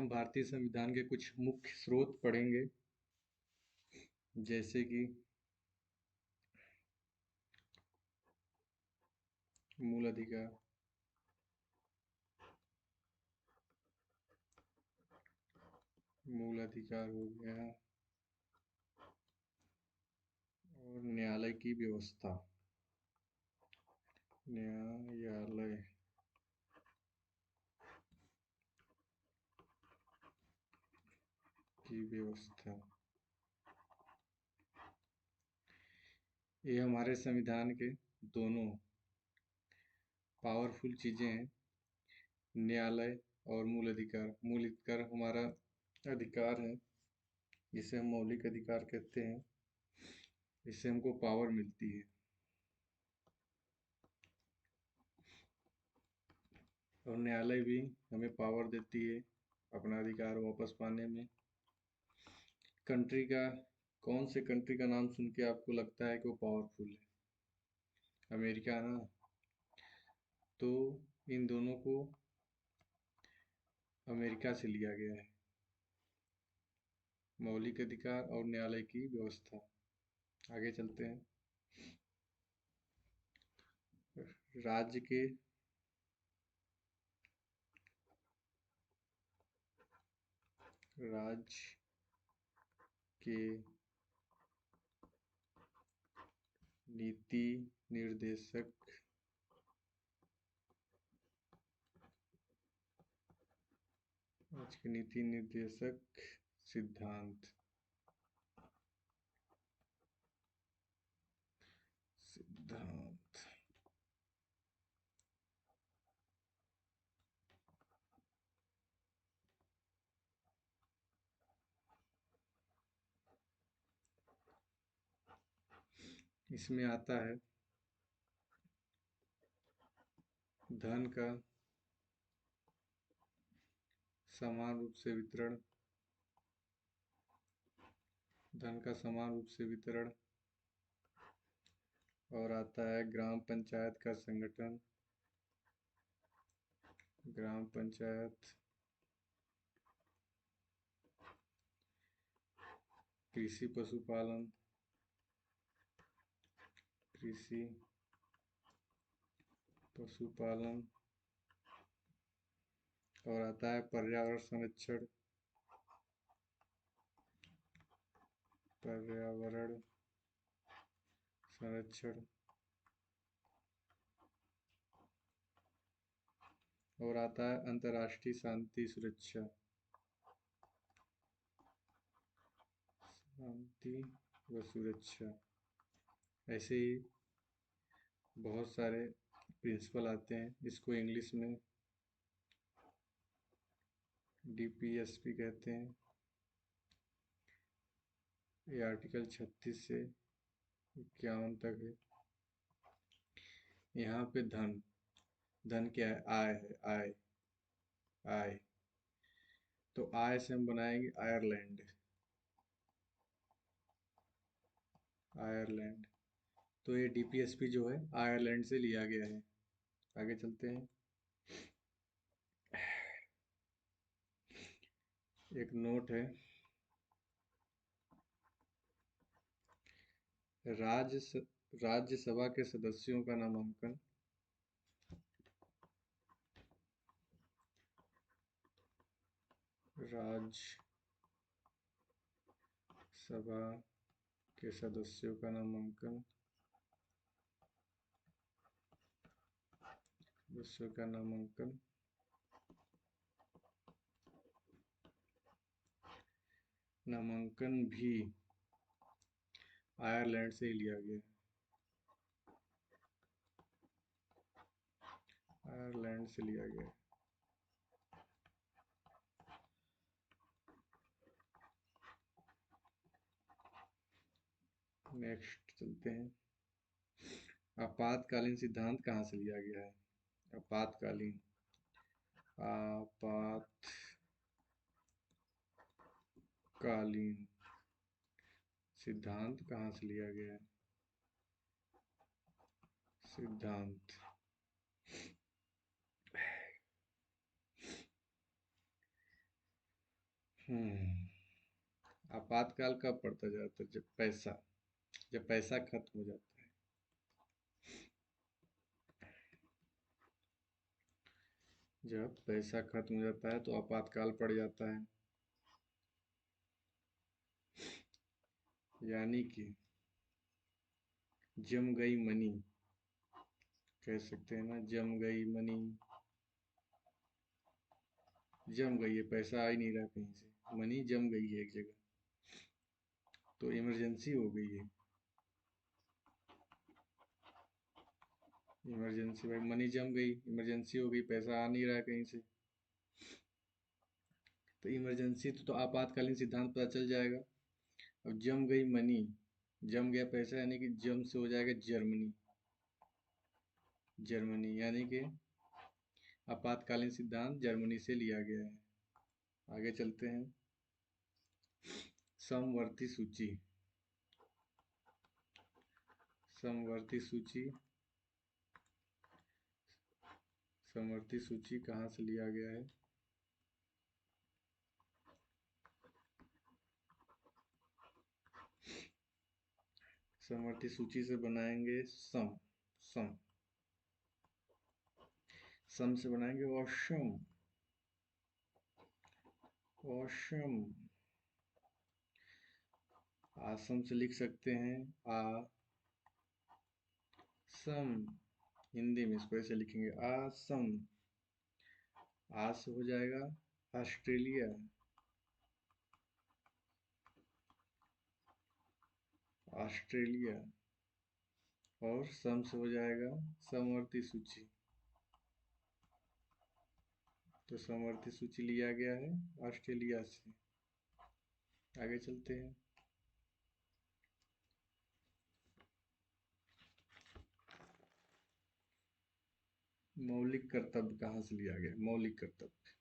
हम भारतीय संविधान के कुछ मुख्य स्रोत पढ़ेंगे, जैसे कि मूल अधिकार, मूल अधिकार हो गया, और न्यायालय की व्यवस्था, न्यायालय की व्यवस्था। ये हमारे संविधान के दोनों पावरफुल चीज़ें हैं, न्यायालय और मूल अधिकार। मूल अधिकार हमारा अधिकार है, जिसे हम मौलिक अधिकार कहते हैं, इससे हमको पावर मिलती है। और न्यायालय भी हमें पावर देती है अपना अधिकार वापस पाने में। कंट्री का, कौन से कंट्री का नाम सुन के आपको लगता है कि वो पावरफुल है? अमेरिका ना। तो इन दोनों को अमेरिका से लिया गया है, मौलिक अधिकार और न्यायालय की व्यवस्था। आगे चलते हैं। राज्य के राज्य के नीति निर्देशक सिद्धांत। इसमें आता है धन का समान रूप से वितरण, धन का समान रूप से वितरण, और आता है ग्राम पंचायत का संगठन, ग्राम पंचायत, कृषि पशुपालन, कृषि पशुपालन, और आता है पर्यावरण संरक्षण, पर्यावरण संरक्षण, और आता है अंतर्राष्ट्रीय शांति सुरक्षा, शांति व सुरक्षा। ऐसे ही बहुत सारे प्रिंसिपल आते हैं, इसको इंग्लिश में DPSP कहते हैं। ये आर्टिकल 36 से 51 तक है। यहाँ पे धन, धन क्या है? आय है, आय, आय। तो आय से हम बनाएंगे आयरलैंड, आयरलैंड। तो ये DPSP जो है आयरलैंड से लिया गया है। आगे चलते हैं। एक नोट है, राज्यसभा के सदस्यों का नामांकन राज्यसभा के सदस्यों का नामांकन, सदस्यों का नामांकन नामांकन भी आयरलैंड से ही लिया गया है, आयरलैंड से लिया गया है। नेक्स्ट चलते हैं। आपातकालीन सिद्धांत कहाँ से लिया गया है? आपातकालीन, आपातकालीन सिद्धांत कहाँ से लिया गया है? सिद्धांत आपातकाल कब पड़ता जाता है? जब पैसा खत्म हो जाता है। जब पैसा खत्म हो जाता है तो आपातकाल पड़ जाता है। यानी कि जम गई मनी, कह सकते हैं ना, जम गई मनी। जम गई है, पैसा आ ही नहीं रहा कहीं से, मनी जम गई है एक जगह, तो इमरजेंसी हो गई है। इमरजेंसी भाई, मनी जम गई, इमरजेंसी हो गई, पैसा आ नहीं रहा कहीं से। तो इमरजेंसी तो आपातकालीन सिद्धांत पता चल जाएगा। अब जम गई मनी, जम गया पैसा, यानी कि जम से हो जाएगा जर्मनी। जर्मनी यानी कि आपातकालीन सिद्धांत जर्मनी से लिया गया है। आगे चलते हैं। समवर्ती सूची। समवर्ती सूची। समवर्ती सूची कहाँ से लिया गया है? समवर्ती सूची से बनाएंगे सम। सम। सम से बनाएंगे ऑशम। ऑशम। आसम से लिख सकते हैं आ सम। हिंदी में इसको ऐसे लिखेंगे आसम। आ से हो जाएगा ऑस्ट्रेलिया। ऑस्ट्रेलिया। और सम से हो जाएगा समवर्ती सूची। तो समवर्ती सूची लिया गया है ऑस्ट्रेलिया से। आगे चलते हैं। मौलिक कर्तव्य कहाँ से लिया गया? मौलिक कर्तव्य।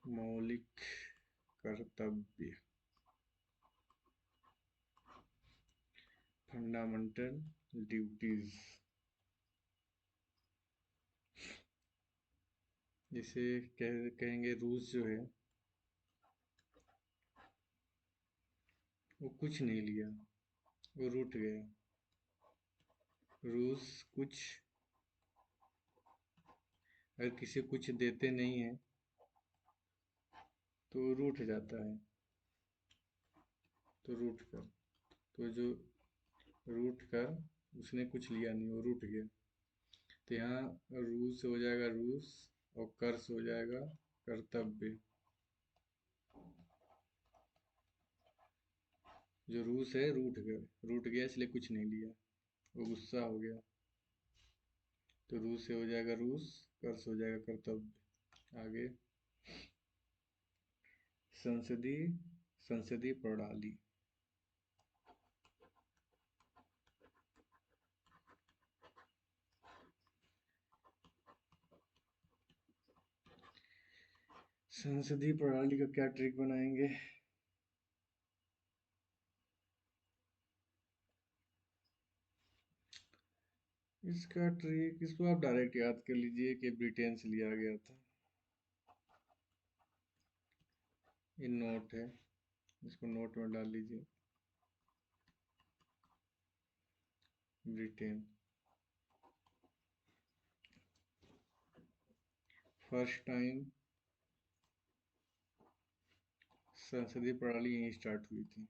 मौलिक कर्तव्य। Fundamental duties. जिसे कहेंगे रूस जो है, वो कुछ नहीं लिया, वो रूठ गया। रूस कुछ, अगर किसी कुछ देते नहीं है तो वो रूठ जाता है। तो रूठ कर, तो जो रूठ कर, उसने कुछ लिया नहीं, वो रूठ गया। तो यहाँ रूस से हो जाएगा रूस, और कर से हो जाएगा कर्तव्य। जो रूस है रूठ गया, इसलिए कुछ नहीं लिया, वो गुस्सा हो गया। तो रूस से हो जाएगा रूस, कर से हो जाएगा कर्तव्य। आगे। संसदीय। संसदीय प्रणाली। संसदीय प्रणाली का क्या ट्रिक बनाएंगे? इसका ट्रिक, इसको आप डायरेक्ट याद कर लीजिए कि ब्रिटेन से लिया गया था। ये नोट है, इसको नोट में डाल लीजिए। ब्रिटेन। फर्स्ट टाइम संसदीय प्रणाली यहीं स्टार्ट हुई थी।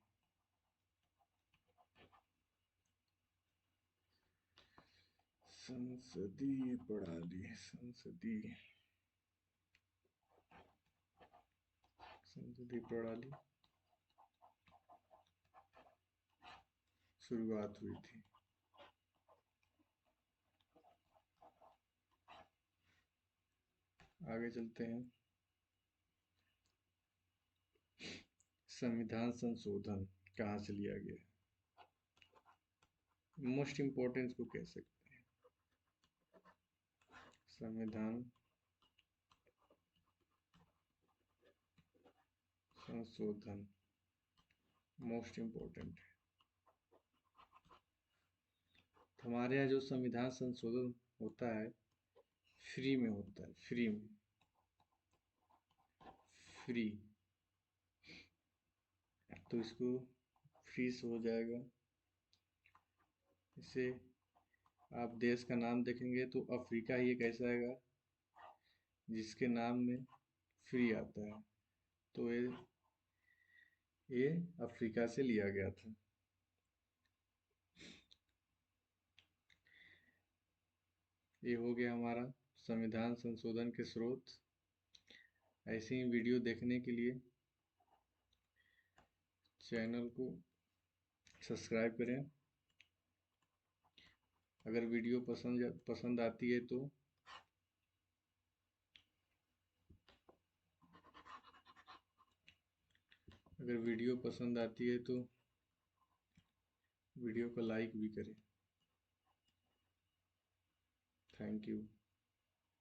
संसदीय प्रणाली। संसदीय संसदीय प्रणाली शुरुआत हुई थी। आगे चलते हैं। संविधान संशोधन कहाँ से लिया गया? मोस्ट इम्पोर्टेंट को कह सकते हैं। संविधान संशोधन मोस्ट इम्पोर्टेंट है। हमारे यहाँ जो संविधान संशोधन होता है फ्री में होता है, फ्री में, फ्री। तो इसको फ्री से हो जाएगा। इसे आप देश का नाम देखेंगे तो अफ्रीका ही एक ऐसा आएगा जिसके नाम में फ्री आता है। तो ये अफ्रीका से लिया गया था। ये हो गया हमारा संविधान संशोधन के स्रोत। ऐसे ही वीडियो देखने के लिए चैनल को सब्सक्राइब करें। अगर वीडियो पसंद आती है तो अगर वीडियो पसंद आती है तो वीडियो को लाइक भी करें। Thank you.